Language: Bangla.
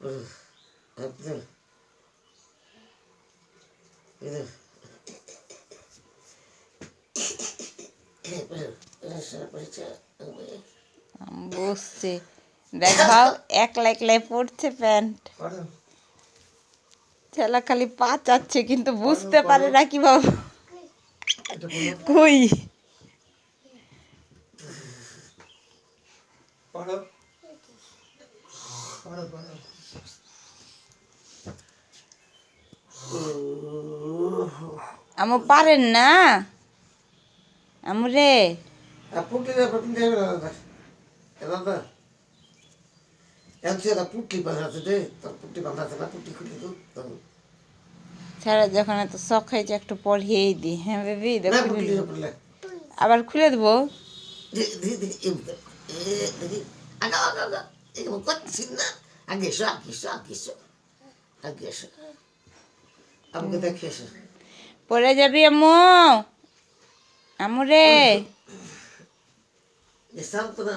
একদম বুঝছি। দেখাও, একলা একলাই পড়ছে প্যান্ট। ছেলা খালি পা চাচ্ছে কিন্তু বুঝতে পারে না কি বাবু। কই আমু পারেন না আমু রে? পুটলি দাদা এমসি পুটলি বাঁধাতে দে, তোর পুটলি বাঁধাতে না, পুটলি খুলে দু স্যারা যখন এত শখ খাইছে একটু পড়িয়েই দি। হ্যাঁ বেবি, না, দেখো পুটলি পুটলি আবার খুলে দেবো। দেখি আগা আগা আগা এরকম করছিস না, আগে এসো আগে এসো আগে এসো আগে এসো, আমাকে দেখে এসো। পড়ে যাবি আম্মু। আমু রে। শান্ত না